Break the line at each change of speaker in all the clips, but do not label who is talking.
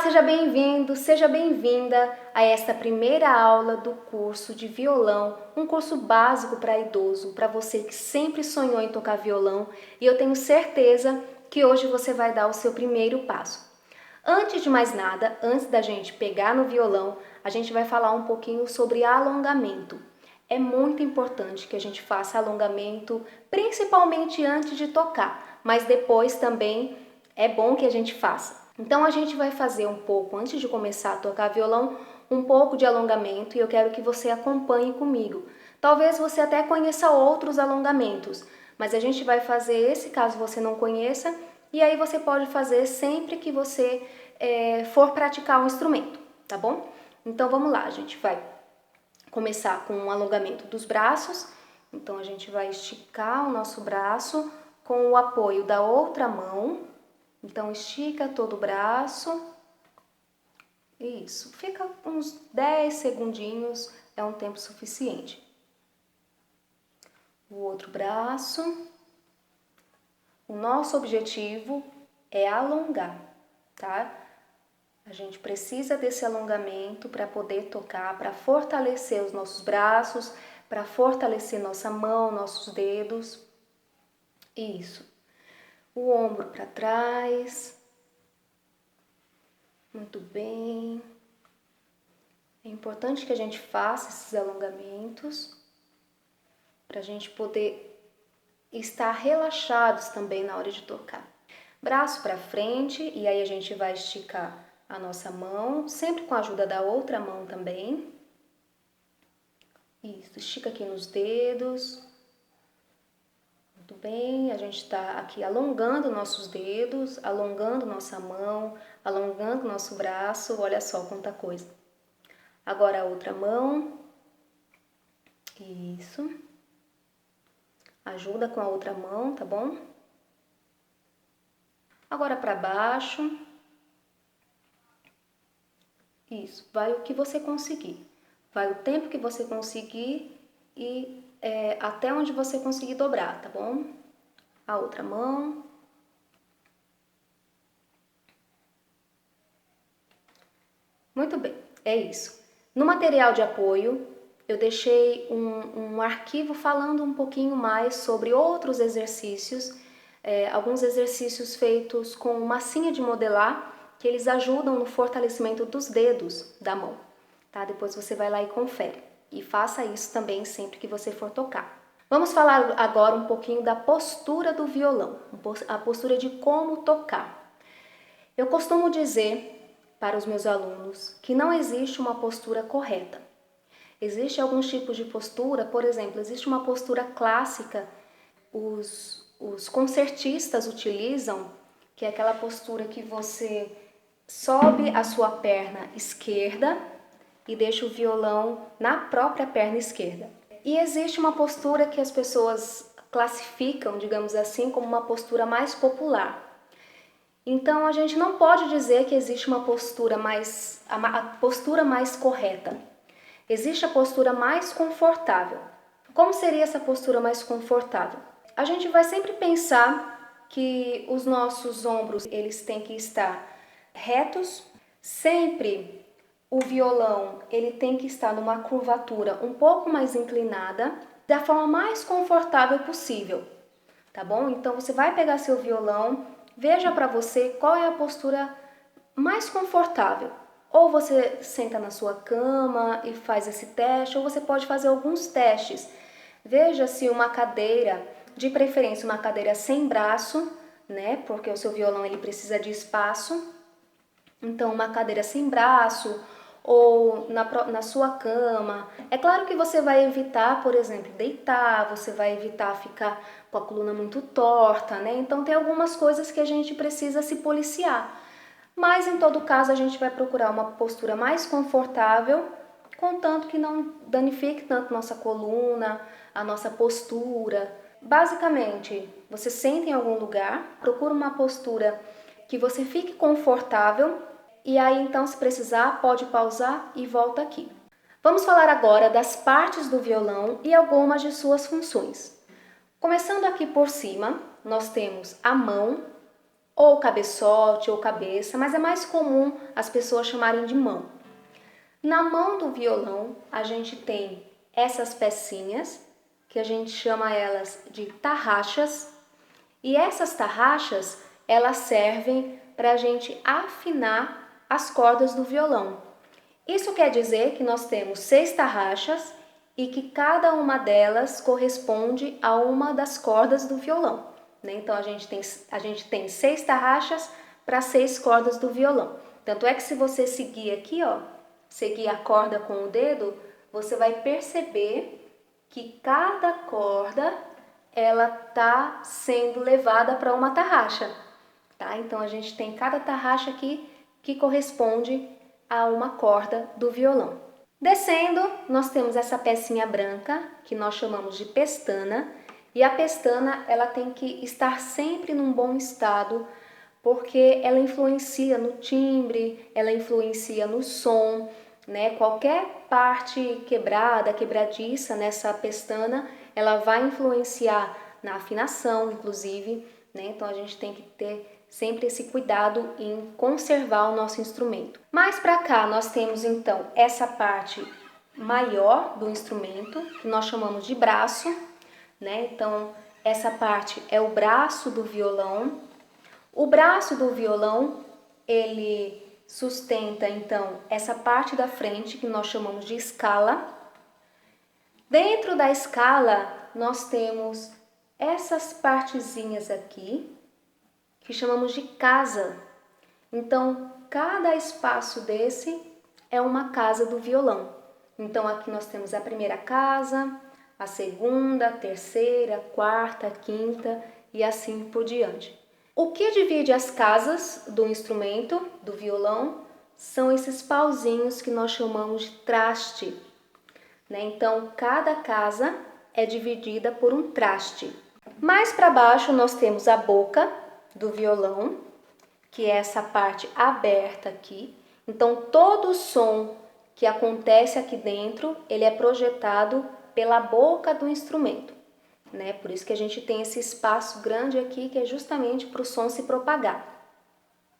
seja bem-vindo, seja bem-vinda a esta primeira aula do curso de violão, um curso básico para idoso, para você que sempre sonhou em tocar violão, e eu tenho certeza que hoje você vai dar o seu primeiro passo. Antes de mais nada, antes da gente pegar no violão, a gente vai falar um pouquinho sobre alongamento. É muito importante que a gente faça alongamento, principalmente antes de tocar, mas depois também é bom que a gente faça. Então a gente vai fazer um pouco, antes de começar a tocar violão, um pouco de alongamento e eu quero que você acompanhe comigo. Talvez você até conheça outros alongamentos, mas a gente vai fazer esse caso você não conheça e aí você pode fazer sempre que você for praticar um instrumento, tá bom? Então vamos lá, a gente vai começar com um alongamento dos braços. Então a gente vai esticar o nosso braço com o apoio da outra mão. Então, estica todo o braço. Isso, fica uns 10 segundinhos, é um tempo suficiente. O outro braço. O nosso objetivo é alongar, tá? A gente precisa desse alongamento para poder tocar, para fortalecer os nossos braços, para fortalecer nossa mão, nossos dedos. Isso. O ombro para trás. Muito bem. É importante que a gente faça esses alongamentos para a gente poder estar relaxados também na hora de tocar. Braço para frente e aí a gente vai esticar a nossa mão, sempre com a ajuda da outra mão também. Isso, estica aqui nos dedos. Muito bem, a gente está aqui alongando nossos dedos, alongando nossa mão, alongando nosso braço, olha só quanta coisa. Agora a outra mão, isso, ajuda com a outra mão, tá bom? Agora para baixo, isso, vai o que você conseguir, vai o tempo que você conseguir e até onde você conseguir dobrar, tá bom? A outra mão. Muito bem, é isso. No material de apoio, eu deixei um arquivo falando um pouquinho mais sobre outros exercícios, alguns exercícios feitos com massinha de modelar, que eles ajudam no fortalecimento dos dedos da mão, tá? Depois você vai lá e confere. E faça isso também sempre que você for tocar. Vamos falar agora um pouquinho da postura do violão, a postura de como tocar. Eu costumo dizer para os meus alunos que não existe uma postura correta. Existem alguns tipos de postura, por exemplo, existe uma postura clássica, os concertistas utilizam, que é aquela postura que você sobe a sua perna esquerda e deixa o violão na própria perna esquerda. E existe uma postura que as pessoas classificam, digamos assim, como uma postura mais popular. Então a gente não pode dizer que existe uma postura a postura mais correta. Existe a postura mais confortável. Como seria essa postura mais confortável? A gente vai sempre pensar que os nossos ombros eles têm que estar retos. Sempre o violão ele tem que estar numa curvatura um pouco mais inclinada, da forma mais confortável possível, tá bom? Então você vai pegar seu violão, veja para você qual é a postura mais confortável. Ou você senta na sua cama e faz esse teste, ou você pode fazer alguns testes. Veja se uma cadeira, de preferência uma cadeira sem braço, né? Porque o seu violão ele precisa de espaço. Então uma cadeira sem braço ou na sua cama. É claro que você vai evitar, por exemplo, deitar, você vai evitar ficar com a coluna muito torta, né? Então tem algumas coisas que a gente precisa se policiar. Mas em todo caso a gente vai procurar uma postura mais confortável, contanto que não danifique tanto nossa coluna, a nossa postura. Basicamente, você senta em algum lugar, procura uma postura que você fique confortável e aí então se precisar pode pausar e volta aqui. Vamos falar agora das partes do violão e algumas de suas funções. Começando aqui por cima, nós temos a mão, ou cabeçote ou cabeça, mas é mais comum as pessoas chamarem de mão. Na mão do violão, a gente tem essas pecinhas, que a gente chama elas de tarraxas, e essas tarraxas, elas servem para a gente afinar as cordas do violão. Isso quer dizer que nós temos 6 tarraxas e que cada uma delas corresponde a uma das cordas do violão, né? Então a gente tem 6 tarraxas para 6 cordas do violão. Tanto é que se você seguir aqui, ó, seguir a corda com o dedo, você vai perceber que cada corda ela tá sendo levada para uma tarraxa, tá? Então a gente tem cada tarraxa aqui que corresponde a uma corda do violão. Descendo, nós temos essa pecinha branca, que nós chamamos de pestana, e a pestana ela tem que estar sempre num bom estado, porque ela influencia no timbre, ela influencia no som, né? Qualquer parte quebrada, quebradiça nessa pestana, ela vai influenciar na afinação, inclusive, né? Então a gente tem que ter sempre esse cuidado em conservar o nosso instrumento. Mais para cá nós temos então essa parte maior do instrumento, que nós chamamos de braço, né? Então essa parte é o braço do violão. O braço do violão, ele sustenta então essa parte da frente que nós chamamos de escala. Dentro da escala nós temos essas partezinhas aqui, que chamamos de casa. Então, cada espaço desse é uma casa do violão. Então, aqui nós temos a primeira casa, a segunda, a terceira, a quarta, a quinta e assim por diante. O que divide as casas do instrumento, do violão, são esses pauzinhos que nós chamamos de traste, né? Então, cada casa é dividida por um traste. Mais para baixo nós temos a boca do violão, que é essa parte aberta aqui. Então, todo o som que acontece aqui dentro, ele é projetado pela boca do instrumento, né? Por isso que a gente tem esse espaço grande aqui, que é justamente para o som se propagar.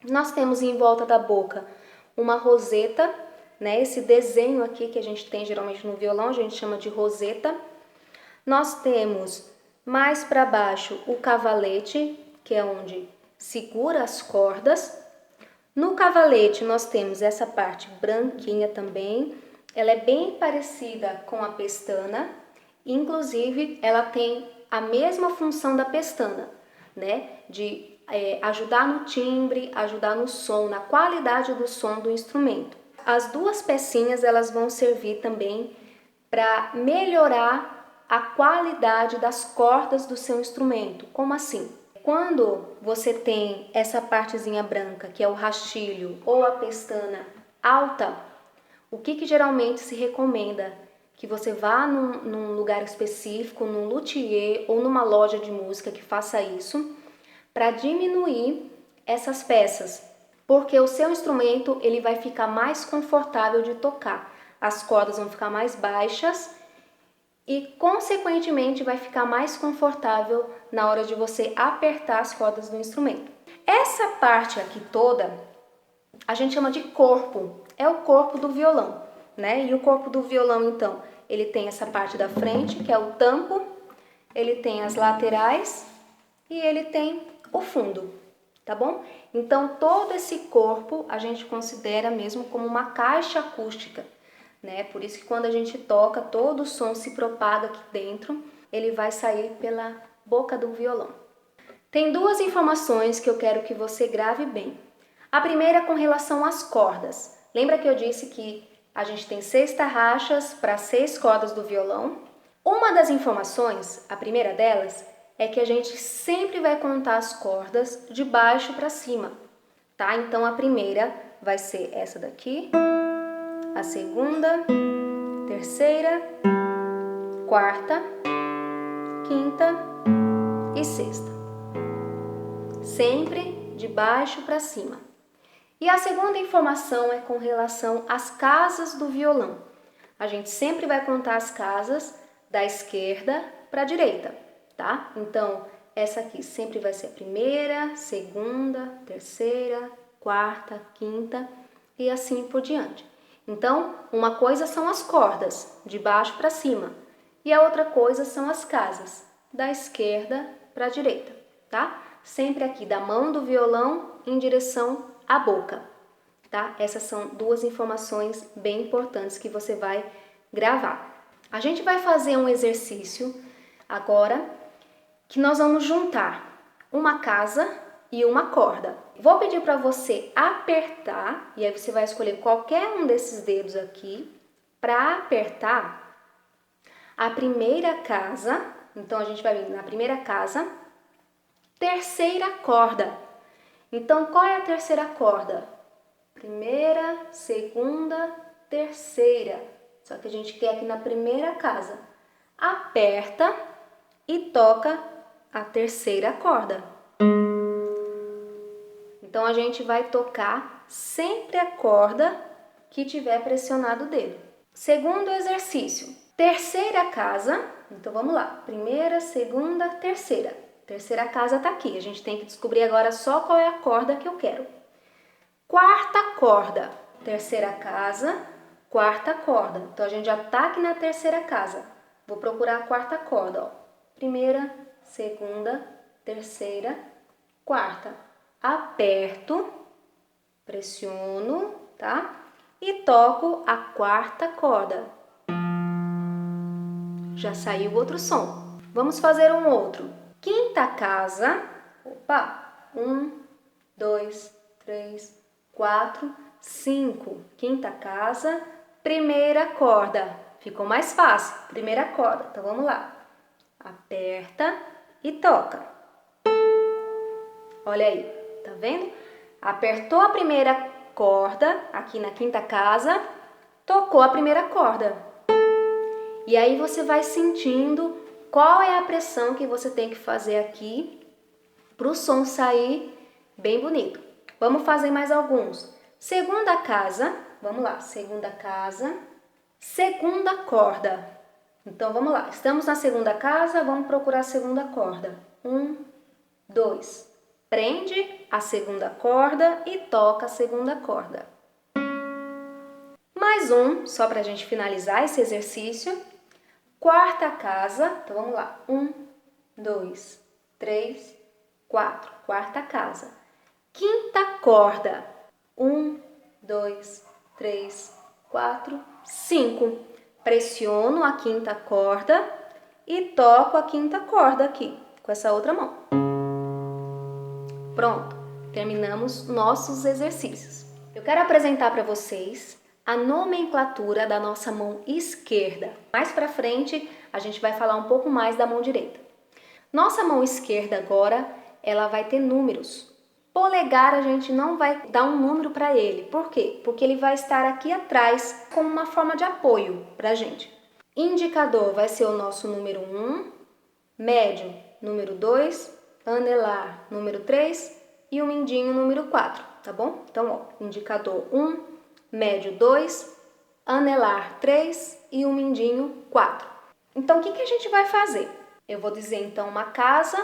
Nós temos em volta da boca uma roseta, né? Esse desenho aqui que a gente tem geralmente no violão, a gente chama de roseta. Nós temos mais para baixo o cavalete, que é onde segura as cordas. No cavalete nós temos essa parte branquinha também, ela é bem parecida com a pestana, inclusive ela tem a mesma função da pestana, né? De ajudar no timbre, ajudar no som, na qualidade do som do instrumento. As duas pecinhas elas vão servir também para melhorar a qualidade das cordas do seu instrumento. Como assim? Quando você tem essa partezinha branca, que é o rastilho ou a pestana alta, o que geralmente se recomenda? Que você vá num lugar específico, num luthier ou numa loja de música que faça isso, para diminuir essas peças, porque o seu instrumento ele vai ficar mais confortável de tocar. As cordas vão ficar mais baixas e, consequentemente, vai ficar mais confortável na hora de você apertar as cordas do instrumento. Essa parte aqui toda, a gente chama de corpo, é o corpo do violão, né? E o corpo do violão, então, ele tem essa parte da frente, que é o tampo, ele tem as laterais e ele tem o fundo, tá bom? Então, todo esse corpo a gente considera mesmo como uma caixa acústica, né? Por isso que quando a gente toca, todo o som se propaga aqui dentro, ele vai sair pela boca do violão. Tem duas informações que eu quero que você grave bem. A primeira é com relação às cordas. Lembra que eu disse que a gente tem 6 tarraxas para 6 cordas do violão? Uma das informações, a primeira delas, é que a gente sempre vai contar as cordas de baixo para cima, tá? Então a primeira vai ser essa daqui, a segunda, terceira, quarta, quinta e sexta. Sempre de baixo para cima. E a segunda informação é com relação às casas do violão. A gente sempre vai contar as casas da esquerda para a direita, tá? Então, essa aqui sempre vai ser a primeira, segunda, terceira, quarta, quinta e assim por diante. Então, uma coisa são as cordas, de baixo para cima, e a outra coisa são as casas, da esquerda para a direita, tá? Sempre aqui da mão do violão em direção à boca, tá? Essas são duas informações bem importantes que você vai gravar. A gente vai fazer um exercício agora que nós vamos juntar uma casa e uma corda. Vou pedir para você apertar, e aí você vai escolher qualquer um desses dedos aqui para apertar a primeira casa. Então, a gente vai vir na primeira casa, terceira corda. Então, qual é a terceira corda? Primeira, segunda, terceira. Só que a gente quer aqui na primeira casa. Aperta e toca a terceira corda. Então, a gente vai tocar sempre a corda que tiver pressionado o dedo. Segundo exercício, terceira casa. Então, vamos lá. Primeira, segunda, terceira. Terceira casa tá aqui. A gente tem que descobrir agora só qual é a corda que eu quero. Quarta corda. Terceira casa, quarta corda. Então, a gente já tá aqui na terceira casa. Vou procurar a quarta corda, ó. Primeira, segunda, terceira, quarta. Aperto, pressiono, tá? E toco a quarta corda. Já saiu outro som. Vamos fazer um outro. Quinta casa. Opa! 1, 2, 3, 4, 5. Quinta casa, primeira corda. Ficou mais fácil. Primeira corda. Então, vamos lá. Aperta e toca. Olha aí. Tá vendo? Apertou a primeira corda aqui na quinta casa, tocou a primeira corda. E aí você vai sentindo qual é a pressão que você tem que fazer aqui para o som sair bem bonito. Vamos fazer mais alguns. Segunda casa, vamos lá. Segunda casa, segunda corda. Então vamos lá. Estamos na segunda casa, vamos procurar a segunda corda. 1, 2. Prende a segunda corda e toca a segunda corda. Mais um, só para a gente finalizar esse exercício. Quarta casa, então vamos lá. 1, 2, 3, 4. Quarta casa. Quinta corda. 1, 2, 3, 4, 5. Pressiono a quinta corda e toco a quinta corda aqui, com essa outra mão. Pronto, terminamos nossos exercícios. Eu quero apresentar para vocês a nomenclatura da nossa mão esquerda. Mais para frente, a gente vai falar um pouco mais da mão direita. Nossa mão esquerda agora, ela vai ter números. Polegar a gente não vai dar um número para ele. Por quê? Porque ele vai estar aqui atrás como uma forma de apoio para a gente. Indicador vai ser o nosso número 1, médio, número 2, anelar, número 3 e o mindinho, número 4, tá bom? Então, ó, indicador 1, médio 2, anelar 3 e o mindinho 4. Então, o que a gente vai fazer? Eu vou dizer, então, uma casa,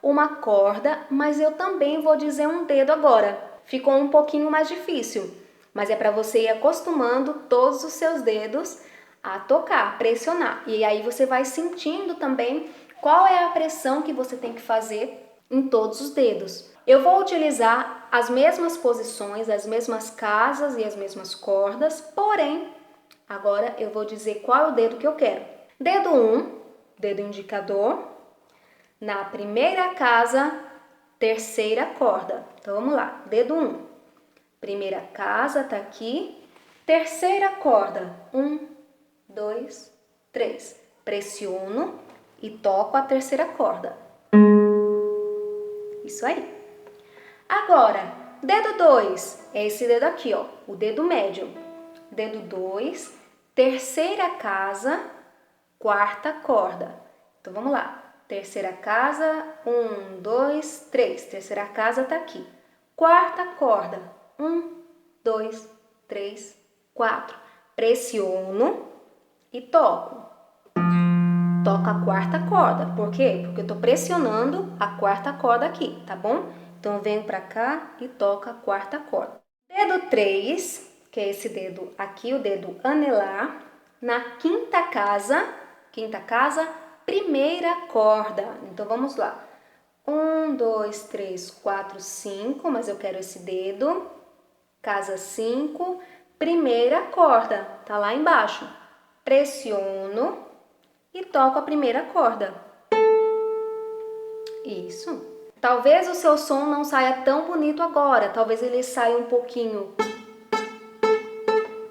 uma corda, mas eu também vou dizer um dedo agora. Ficou um pouquinho mais difícil, mas é para você ir acostumando todos os seus dedos a tocar, pressionar. E aí você vai sentindo também qual é a pressão que você tem que fazer em todos os dedos. Eu vou utilizar as mesmas posições, as mesmas casas e as mesmas cordas, porém, agora eu vou dizer qual é o dedo que eu quero. Dedo 1, dedo indicador, na primeira casa, terceira corda. Então, vamos lá. Dedo 1, primeira casa, tá aqui, terceira corda. 1, 2, 3. Pressiono e toco a terceira corda. Isso aí. Agora, dedo 2, é esse dedo aqui, ó, o dedo médio. Dedo 2, terceira casa, quarta corda. Então, vamos lá. Terceira casa, 1, 2, 3. Terceira casa tá aqui. Quarta corda, 1, 2, 3, 4. Pressiono e toco. toca a quarta corda. Por quê? Porque eu tô pressionando a quarta corda aqui, tá bom? Então eu venho pra cá e toco a quarta corda. Dedo 3, que é esse dedo aqui, o dedo anelar, na quinta casa, primeira corda. Então vamos lá. 1, 2, 3, 4, 5, mas eu quero esse dedo. Casa 5, primeira corda, tá lá embaixo. Pressiono e toco a primeira corda. Isso. Talvez o seu som não saia tão bonito agora, talvez ele saia um pouquinho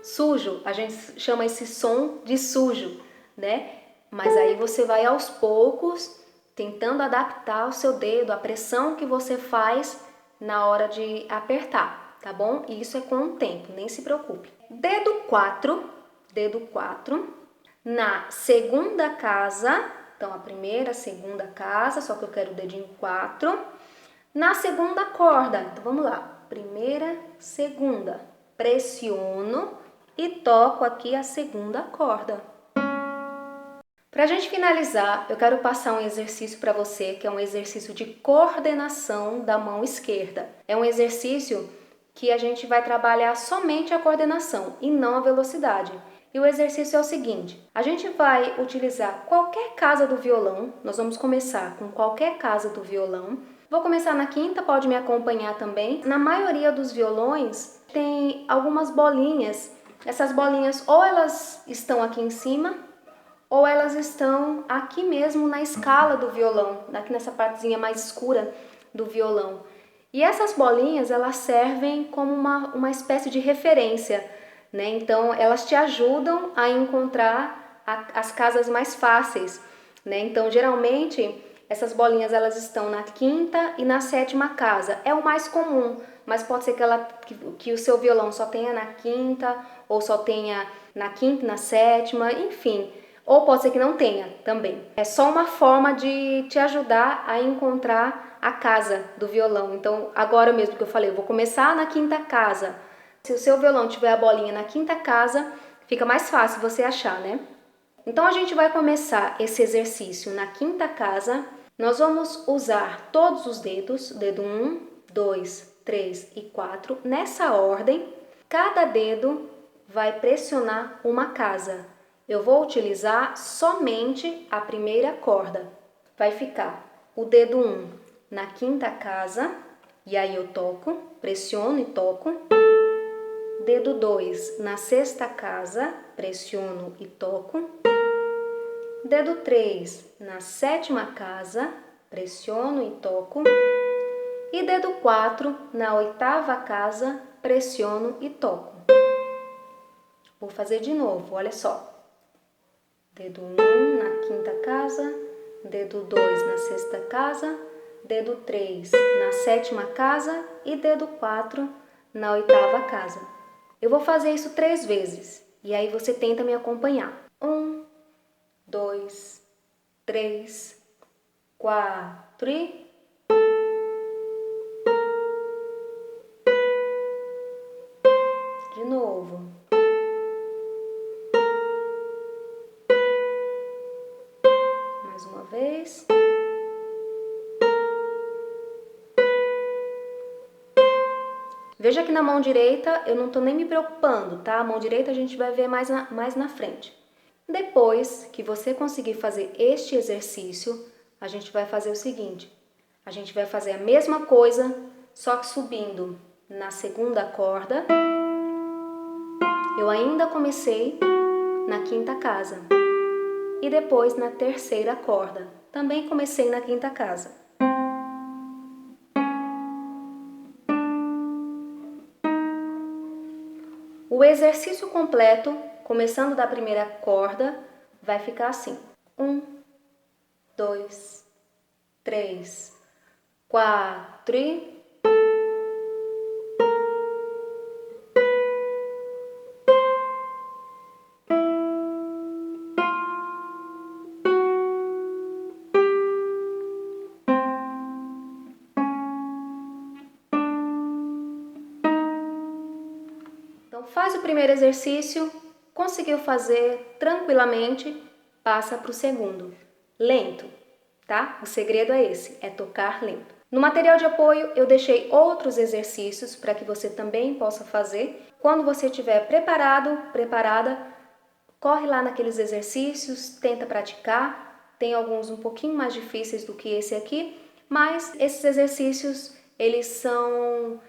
sujo. A gente chama esse som de sujo, né? Mas aí você vai aos poucos tentando adaptar o seu dedo, a pressão que você faz na hora de apertar, tá bom? E isso é com o tempo, nem se preocupe. Dedo 4, na segunda casa, então a primeira, segunda casa, só que eu quero o dedinho 4, na segunda corda. Então vamos lá, primeira, segunda, pressiono e toco aqui a segunda corda. Para a gente finalizar, eu quero passar um exercício para você, que é um exercício de coordenação da mão esquerda. É um exercício que a gente vai trabalhar somente a coordenação e não a velocidade. E o exercício é o seguinte: a gente vai utilizar qualquer casa do violão, nós vamos começar com qualquer casa do violão. Vou começar na quinta, pode me acompanhar também. Na maioria dos violões tem algumas bolinhas. Essas bolinhas ou elas estão aqui em cima, ou elas estão aqui mesmo na escala do violão, aqui nessa partezinha mais escura do violão. E essas bolinhas, elas servem como uma espécie de referência, né? Então, elas te ajudam a encontrar as casas mais fáceis, né? Então, geralmente, essas bolinhas, elas estão na quinta e na sétima casa. É o mais comum, mas pode ser que o seu violão só tenha na quinta, ou só tenha na quinta e na sétima, enfim. Ou pode ser que não tenha também. É só uma forma de te ajudar a encontrar a casa do violão. Então, agora mesmo que eu falei, eu vou começar na quinta casa. Se o seu violão tiver a bolinha na quinta casa, fica mais fácil você achar, né? Então, a gente vai começar esse exercício na quinta casa. Nós vamos usar todos os dedos, dedo 1, 2, 3 e 4, nessa ordem. Cada dedo vai pressionar uma casa. Eu vou utilizar somente a primeira corda. Vai ficar o dedo 1 na quinta casa, e aí eu toco, pressiono e toco. Dedo 2 na sexta casa, pressiono e toco. Dedo 3 na sétima casa, pressiono e toco. E dedo 4 na oitava casa, pressiono e toco. Vou fazer de novo, olha só. Dedo 1 na quinta casa, dedo 2 na sexta casa, dedo 3 na sétima casa e dedo 4 na oitava casa. Eu vou fazer isso 3 vezes e aí você tenta me acompanhar. 1, 2, 3, 4 e... De novo. Mais uma vez. Veja que na mão direita eu não estou nem me preocupando, tá? A mão direita a gente vai ver mais na frente. Depois que você conseguir fazer este exercício, a gente vai fazer o seguinte. A gente vai fazer a mesma coisa, só que subindo na segunda corda. Eu ainda comecei na quinta casa. E depois na terceira corda. Também comecei na quinta casa. O exercício completo, começando da primeira corda, vai ficar assim. 1, 2, 3, 4 e... Então, faz o primeiro exercício, conseguiu fazer tranquilamente, passa para o segundo. lento, tá? O segredo é esse, é tocar lento. No material de apoio, eu deixei outros exercícios para que você também possa fazer. Quando você estiver preparado, preparada, corre lá naqueles exercícios, tenta praticar. Tem alguns um pouquinho mais difíceis do que esse aqui, mas esses exercícios, eles são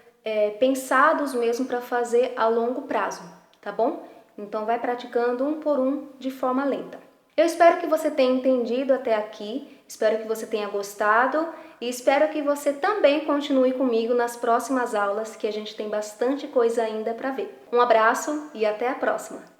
pensados mesmo para fazer a longo prazo, tá bom? Então vai praticando um por um de forma lenta. Eu espero que você tenha entendido até aqui, espero que você tenha gostado e espero que você também continue comigo nas próximas aulas, que a gente tem bastante coisa ainda para ver. Um abraço e até a próxima!